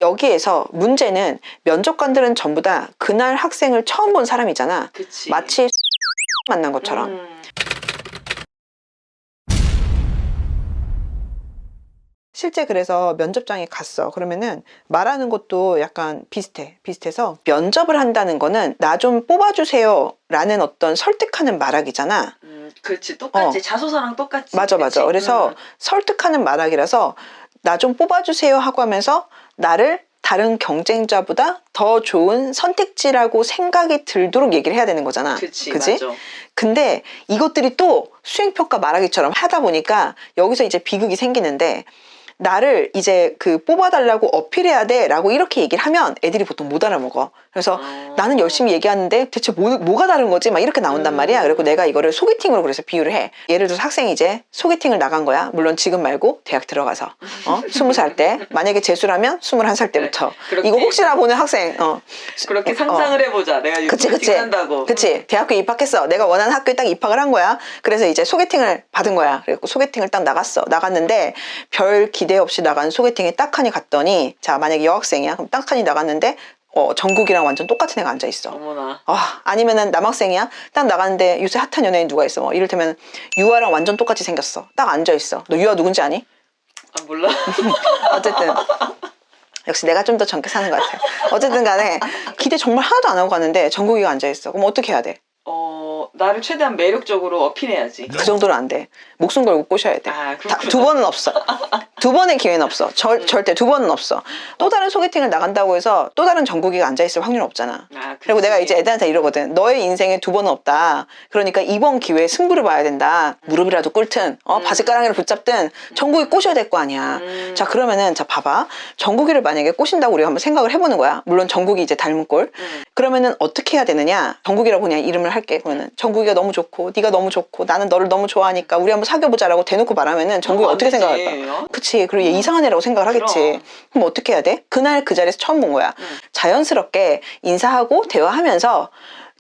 여기에서 문제는 면접관들은 전부 다 그날 학생을 처음 본 사람이잖아. 그치. 마치 만난 것처럼. 실제 그래서 면접장에 갔어. 그러면은 말하는 것도 약간 비슷해서 면접을 한다는 거는 나 좀 뽑아주세요 라는 어떤 설득하는 말하기잖아. 그렇지. 똑같지. 자소서랑 똑같지. 맞아. 그치? 그래서 설득하는 말하기라서 나 좀 뽑아주세요 하고 하면서 나를 다른 경쟁자보다 더 좋은 선택지라고 생각이 들도록 얘기를 해야 되는 거잖아. 그치? 그치? 맞아. 근데 이것들이 또 수행평가 말하기처럼 하다 보니까 여기서 이제 비극이 생기는데, 나를 이제 그 뽑아달라고 어필해야 돼 라고 이렇게 얘기를 하면 애들이 보통 못 알아먹어. 그래서 나는 열심히 얘기하는데 대체 뭐가 다른 거지? 막 이렇게 나온단 말이야. 그리고 내가 이거를 소개팅으로 그래서 비유를 해. 예를 들어서 학생이 이제 소개팅을 나간 거야. 물론 지금 말고 대학 들어가서 20살 때, 만약에 재수라면 21살 때부터. 그렇게, 이거 혹시나 보는 학생 그렇게 상상을 해보자. 내가 소개팅 한다고. 그치. 대학교 입학했어. 내가 원하는 학교에 딱 입학을 한 거야. 그래서 이제 소개팅을 받은 거야. 그리고 소개팅을 딱 나갔는데 별 기대 없이 나간 소개팅에 딱하니 갔더니, 자, 만약에 여학생이야. 그럼 딱하니 나갔는데 정국이랑 완전 똑같은 애가 앉아있어. 어머나. 아니면은 남학생이야. 딱 나갔는데 요새 핫한 연예인 누가 있어. 이를테면 유아랑 완전 똑같이 생겼어. 딱 앉아있어. 너 유아 누군지 아니? 아, 몰라. 어쨌든 역시 내가 좀 더 젊게 사는 것 같아. 어쨌든 간에 기대 정말 하나도 안 하고 갔는데 정국이가 앉아있어. 그럼 어떻게 해야 돼? 나를 최대한 매력적으로 어필해야지. 그 정도는 안 돼. 목숨 걸고 꼬셔야 돼. 두 번은 없어. 두 번의 기회는 없어. 절대 두 번은 없어. 또 다른 소개팅을 나간다고 해서 또 다른 정국이가 앉아있을 확률은 없잖아. 그리고 내가 이제 애들한테 이러거든. 너의 인생에 두 번은 없다. 그러니까 이번 기회에 승부를 봐야 된다. 무릎이라도 꿇든 바지가랑이를 붙잡든 정국이 꼬셔야 될 거 아니야. 자, 그러면은 자, 봐봐. 정국이를 만약에 꼬신다고 우리가 한번 생각을 해보는 거야. 물론 정국이 이제 닮은 꼴. 그러면은 어떻게 해야 되느냐. 정국이라고 그냥 이름을 할게. 그러면은 정국이가 너무 좋고 네가 너무 좋고 나는 너를 너무 좋아하니까 우리 한번 사귀어보자라고 대놓고 말하면은 정국이 어떻게 생각할까? 그치. 그리고 얘 이상한 애라고 생각을 하겠지. 그럼 어떻게 해야 돼? 그날 그 자리에서 처음 본 거야. 자연스럽게 인사하고 대화하면서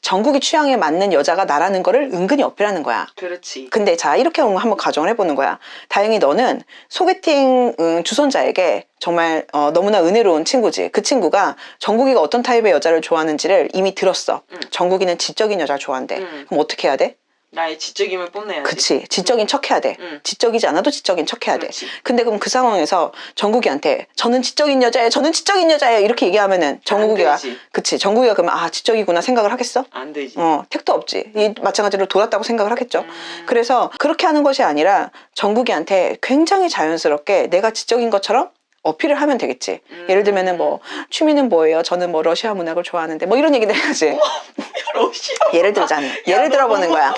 정국이 취향에 맞는 여자가 나라는 거를 은근히 어필하는 거야. 그렇지. 근데 자, 이렇게 한번 가정을 해보는 거야. 다행히 너는 소개팅 주선자에게 정말 너무나 은혜로운 친구지. 그 친구가 정국이가 어떤 타입의 여자를 좋아하는지를 이미 들었어. 정국이는 지적인 여자를 좋아한대. 그럼 어떻게 해야 돼? 나의 지적임을 뽐내야지. 그치. 지적인 척 해야 돼. 지적이지 않아도 지적인 척 해야 돼. 근데 그럼 그 상황에서 정국이한테 저는 지적인 여자예요 이렇게 얘기하면은 정국이가, 그치, 정국이가 그러면 지적이구나 생각을 하겠어? 안 되지. 택도 없지. 마찬가지로 돌았다고 생각을 하겠죠. 그래서 그렇게 하는 것이 아니라 정국이한테 굉장히 자연스럽게 내가 지적인 것처럼 어필을 하면 되겠지. 예를 들면은 뭐 취미는 뭐예요? 저는 뭐 러시아 문학을 좋아하는데 뭐 이런 얘기를 해야지. 러시아 예를 들자면 예를 들어보는 거야.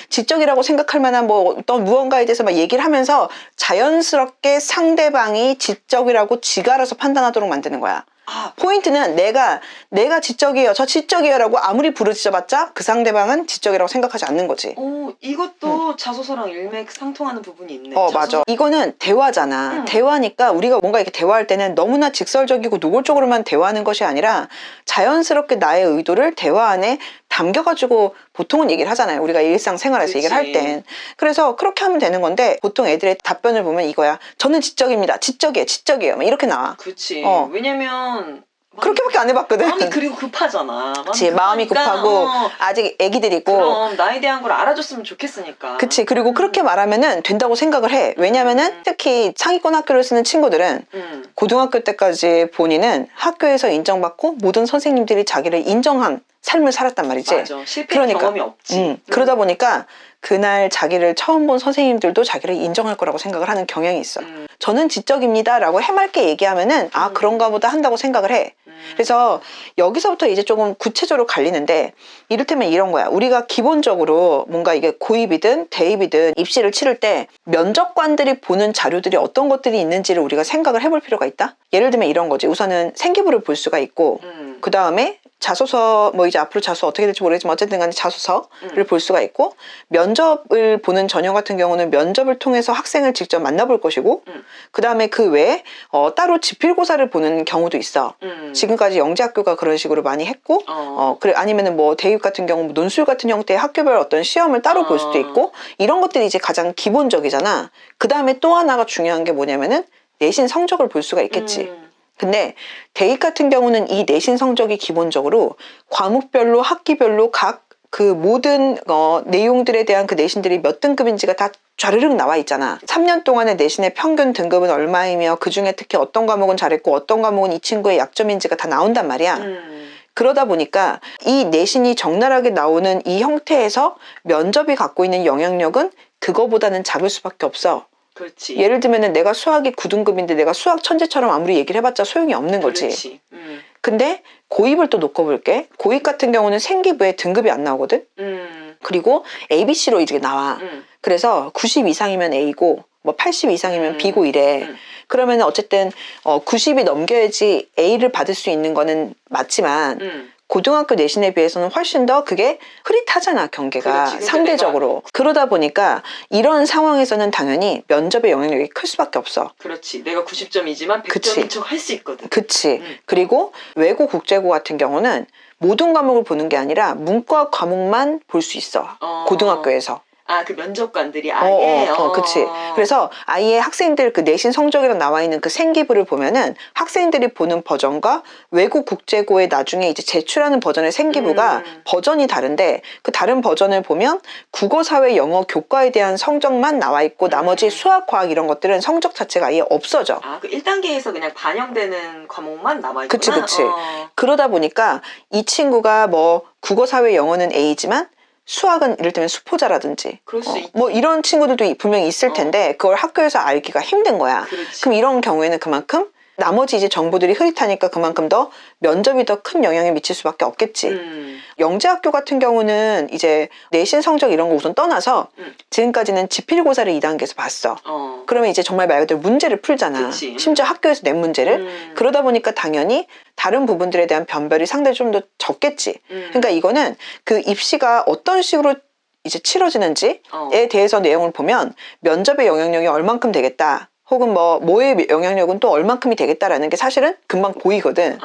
지적이라고 생각할 만한 뭐 어떤 무언가에 대해서 막 얘기를 하면서 자연스럽게 상대방이 지적이라고 지가 알아서 판단하도록 만드는 거야. 포인트는 내가 지적이에요, 저 지적이에요 라고 아무리 부르짖어봤자 그 상대방은 지적이라고 생각하지 않는 거지. 이것도 자소서랑 일맥상통하는 부분이 있네. 맞아. 이거는 대화잖아. 대화니까 우리가 뭔가 이렇게 대화할 때는 너무나 직설적이고 노골적으로만 대화하는 것이 아니라 자연스럽게 나의 의도를 대화 안에 담겨가지고 보통은 얘기를 하잖아요. 우리가 일상생활에서 얘기를 할 땐. 그래서 그렇게 하면 되는 건데 보통 애들의 답변을 보면 이거야. 저는 지적입니다. 지적이에요. 막 이렇게 나와. 그치. 왜냐면 그렇게밖에 안 해봤거든. 마음이 그리고 급하잖아. 그치. 마음이 급하고 아직 애기들이고. 그럼 나에 대한 걸 알아줬으면 좋겠으니까. 그치. 그리고 그렇게 말하면은 된다고 생각을 해. 왜냐면은 특히 상위권 학교를 쓰는 친구들은 고등학교 때까지 본인은 학교에서 인정받고 모든 선생님들이 자기를 인정한 삶을 살았단 말이지. 맞아. 실패 경험이 없지. 그러다 보니까 그날 자기를 처음 본 선생님들도 자기를 인정할 거라고 생각을 하는 경향이 있어. 저는 지적입니다 라고 해맑게 얘기하면은 그런가 보다 한다고 생각을 해. 그래서 여기서부터 이제 조금 구체적으로 갈리는데, 이를테면 이런 거야. 우리가 기본적으로 뭔가 이게 고입이든 대입이든 입시를 치를 때 면접관들이 보는 자료들이 어떤 것들이 있는지를 우리가 생각을 해볼 필요가 있다. 예를 들면 이런 거지. 우선은 생기부를 볼 수가 있고 그 다음에 자소서, 뭐 이제 앞으로 자소서 어떻게 될지 모르겠지만 어쨌든 간에 자소서를 볼 수가 있고, 면접을 보는 전형 같은 경우는 면접을 통해서 학생을 직접 만나볼 것이고, 그 다음에 그 외에 따로 지필고사를 보는 경우도 있어. 지금까지 영재학교가 그런 식으로 많이 했고, 그래, 아니면은 뭐 대입 같은 경우 뭐 논술 같은 형태의 학교별 어떤 시험을 따로 볼 수도 있고, 이런 것들이 이제 가장 기본적이잖아. 그 다음에 또 하나가 중요한 게 뭐냐면은 내신 성적을 볼 수가 있겠지. 근데 대입 같은 경우는 이 내신 성적이 기본적으로 과목별로 학기별로 각 그 모든 내용들에 대한 그 내신들이 몇 등급인지가 다 좌르륵 나와 있잖아. 3년 동안의 내신의 평균 등급은 얼마이며 그중에 특히 어떤 과목은 잘했고 어떤 과목은 이 친구의 약점인지가 다 나온단 말이야. 그러다 보니까 이 내신이 적나라하게 나오는 이 형태에서 면접이 갖고 있는 영향력은 그거보다는 작을 수밖에 없어. 그렇지. 예를 들면은 내가 수학이 9등급인데 내가 수학 천재처럼 아무리 얘기를 해봤자 소용이 없는 거지. 그렇지. 근데 고입을 또 놓고 볼게. 고입 같은 경우는 생기부에 등급이 안 나오거든. 그리고 ABC로 이제 나와. 그래서 90 이상이면 A고 뭐 80 이상이면 B고 이래. 그러면 어쨌든 90이 넘겨야지 A를 받을 수 있는 거는 맞지만 고등학교 내신에 비해서는 훨씬 더 그게 흐릿하잖아, 경계가. 그렇지. 상대적으로. 그러다 보니까 이런 상황에서는 당연히 면접의 영향력이 클 수밖에 없어. 그렇지. 내가 90점이지만 100점인 그치. 척 할 수 있거든. 그치. 그리고 외고 국제고 같은 경우는 모든 과목을 보는 게 아니라 문과 과목만 볼 수 있어. 고등학교에서. 아, 그 면접관들이 아예. 그치. 그래서 아예 학생들 그 내신 성적이랑 나와 있는 그 생기부를 보면은 학생들이 보는 버전과 외국 국제고에 나중에 이제 제출하는 버전의 생기부가 버전이 다른데 그 다른 버전을 보면 국어, 사회, 영어, 교과에 대한 성적만 나와 있고 나머지 수학, 과학 이런 것들은 성적 자체가 아예 없어져. 아, 그 1단계에서 그냥 반영되는 과목만 남아 있구나. 그치. 그러다 보니까 이 친구가 뭐 국어, 사회, 영어는 A지만 수학은 이를테면 수포자라든지 그럴 수 있지. 뭐 이런 친구들도 분명히 있을 텐데 그걸 학교에서 알기가 힘든 거야. 그렇지. 그럼 이런 경우에는 그만큼 나머지 이제 정보들이 흐릿하니까 그만큼 더 면접이 더 큰 영향을 미칠 수밖에 없겠지. 영재학교 같은 경우는 이제 내신 성적 이런 거 우선 떠나서 지금까지는 지필고사를 2단계에서 봤어. 그러면 이제 정말 말 그대로 문제를 풀잖아. 그치. 심지어 학교에서 낸 문제를. 그러다 보니까 당연히 다른 부분들에 대한 변별이 상당히 좀 더 적겠지. 그러니까 이거는 그 입시가 어떤 식으로 이제 치러지는지에 대해서 내용을 보면 면접의 영향력이 얼만큼 되겠다. 혹은 뭐의 영향력은 또 얼만큼이 되겠다라는 게 사실은 금방 보이거든.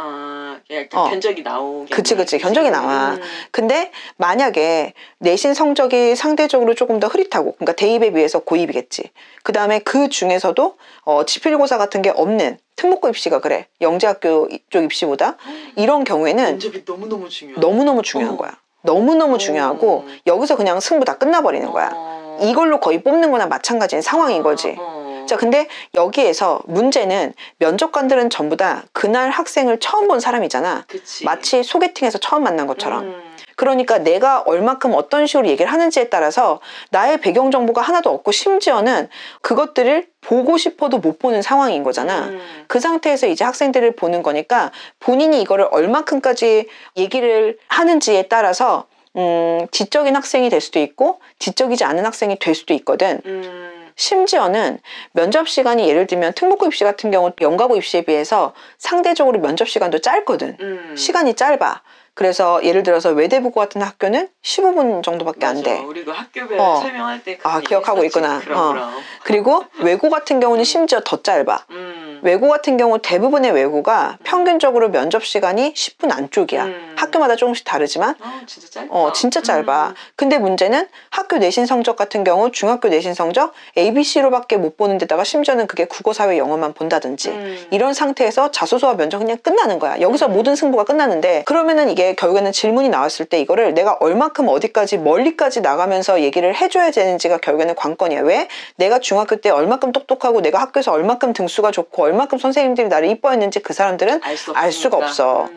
약간 견적이 나오게. 그치. 견적이 나와. 근데 만약에 내신 성적이 상대적으로 조금 더 흐릿하고, 그러니까 대입에 비해서 고입이겠지. 그 다음에 그 중에서도 지필고사 같은 게 없는 특목고 입시가 그래. 영재학교 쪽 입시보다 이런 경우에는 면접이 너무너무 중요해. 너무너무 중요한 거야. 너무너무 중요하고 여기서 그냥 승부 다 끝나버리는 거야. 이걸로 거의 뽑는 거나 마찬가지인 상황인 거지. 자, 근데 여기에서 문제는 면접관들은 전부 다 그날 학생을 처음 본 사람이잖아. 그치. 마치 소개팅에서 처음 만난 것처럼. 그러니까 내가 얼마큼 어떤 식으로 얘기를 하는지에 따라서 나의 배경 정보가 하나도 없고 심지어는 그것들을 보고 싶어도 못 보는 상황인 거잖아. 그 상태에서 이제 학생들을 보는 거니까 본인이 이거를 얼마큼까지 얘기를 하는지에 따라서 지적인 학생이 될 수도 있고 지적이지 않은 학생이 될 수도 있거든. 심지어는 면접 시간이 예를 들면 특목고 입시 같은 경우 연가고 입시에 비해서 상대적으로 면접 시간도 짧거든. 시간이 짧아. 그래서 예를 들어서 외대부고 같은 학교는 15분 정도밖에 안 돼. 우리가 학교별 설명할 때 기억하고 있구나. 그럼. 그리고 외고 같은 경우는 심지어 더 짧아. 외고 같은 경우 대부분의 외고가 평균적으로 면접 시간이 10분 안쪽이야. 학교마다 조금씩 다르지만 진짜 짧다. 진짜 짧아. 근데 문제는 학교 내신 성적 같은 경우 중학교 내신 성적 ABC로밖에 못 보는 데다가 심지어는 그게 국어, 사회, 영어만 본다든지 이런 상태에서 자소서와 면접 그냥 끝나는 거야. 여기서 모든 승부가 끝나는데 그러면은 이게 결국에는 질문이 나왔을 때 이거를 내가 얼마큼 어디까지 멀리까지 나가면서 얘기를 해줘야 되는지가 결국에는 관건이야. 왜? 내가 중학교 때 얼마큼 똑똑하고 내가 학교에서 얼마큼 등수가 좋고 얼마큼 선생님들이 나를 이뻐했는지 그 사람들은 알 수가 없어.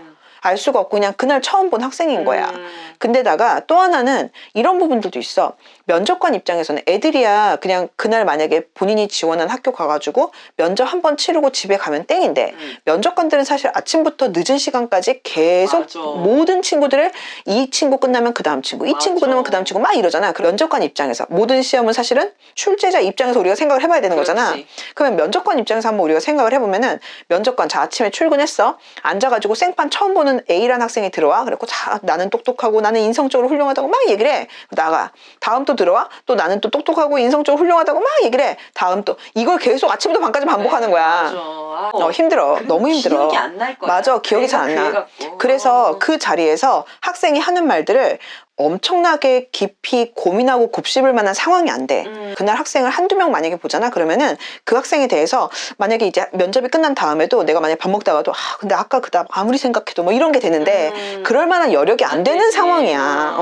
알 수가 없고 그냥 그날 처음 본 학생인 거야. 근데다가 또 하나는 이런 부분들도 있어. 면접관 입장에서는 애들이야 그냥 그날 만약에 본인이 지원한 학교 가가지고 면접 한 번 치르고 집에 가면 땡인데 면접관들은 사실 아침부터 늦은 시간까지 계속 맞아. 모든 친구들을 이 친구 끝나면 그 다음 친구, 이 친구 끝나면 그 다음 친구 막 이러잖아. 그 면접관 입장에서 모든 시험은 사실은 출제자 입장에서 우리가 생각을 해봐야 되는 거잖아. 그러면 면접관 입장에서 한번 우리가 생각을 해보면은 면접관 자 아침에 출근했어. 앉아가지고 생판 처음 보는 A라는 학생이 들어와. 그래갖고 자 나는 똑똑하고 나는 인성적으로 훌륭하다고 막 얘기를 해. 나가. 다음 또 들어와. 또 나는 또 똑똑하고 인성적으로 훌륭하다고 막 얘기를 해. 다음 또 이걸 계속 아침부터 밤까지 반복하는 거야. 힘들어. 너무 힘들어. 기억이 안 날 거야. 맞아. 기억이 잘 안 나. 그래서 그 자리에서 학생이 하는 말들을 엄청나게 깊이 고민하고 곱씹을 만한 상황이 안 돼. 그날 학생을 한두 명 만약에 보잖아. 그러면은 그 학생에 대해서 만약에 이제 면접이 끝난 다음에도 내가 만약에 밥 먹다가도 근데 아까 그다음 아무리 생각해도 뭐 이런 게 되는데 그럴 만한 여력이 안 되는 되지. 상황이야.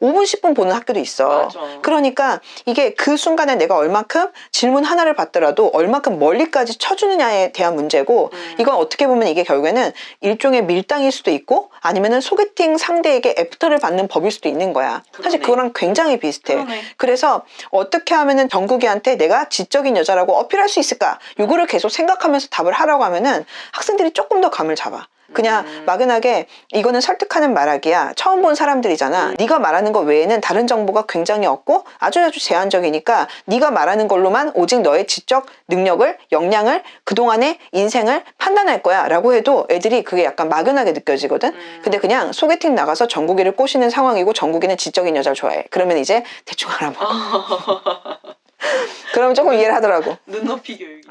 5분 10분 보는 학교도 있어. 맞아. 그러니까 이게 그 순간에 내가 얼만큼 질문 하나를 받더라도 얼만큼 멀리까지 쳐주느냐에 대한 문제고 이건 어떻게 보면 이게 결국에는 일종의 밀당일 수도 있고 아니면은 소개팅 상대에게 애프터를 받는 법일 수도 있는 거야. 사실 그러네. 그거랑 굉장히 비슷해. 그러네. 그래서 어떻게 하면은 정국이한테 내가 지적인 여자라고 어필할 수 있을까? 요거를 계속 생각하면서 답을 하라고 하면은 학생들이 조금 더 감을 잡아. 그냥 막연하게 이거는 설득하는 말하기야. 처음 본 사람들이잖아. 네가 말하는 것 외에는 다른 정보가 굉장히 없고 아주 제한적이니까 네가 말하는 걸로만 오직 너의 지적 능력을, 역량을, 그동안의 인생을 판단할 거야 라고 해도 애들이 그게 약간 막연하게 느껴지거든. 근데 그냥 소개팅 나가서 정국이를 꼬시는 상황이고 정국이는 지적인 여자를 좋아해. 그러면 이제 대충 알아먹어. 그러면 조금 이해를 하더라고. 눈높이 교육.